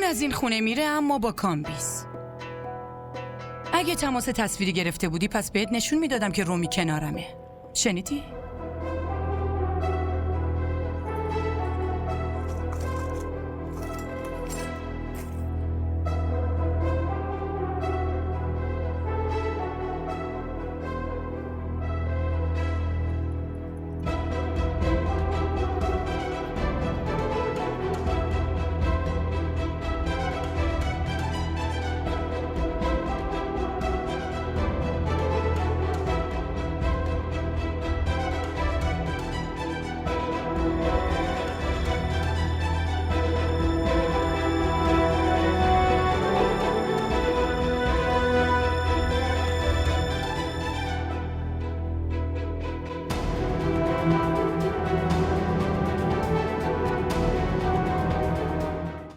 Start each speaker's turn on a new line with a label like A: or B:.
A: اون از این خونه میره اما با کامبیز. اگه تماس تصویری گرفته بودی پس بهت نشون میدادم که رومی کنارمه. شنیدی؟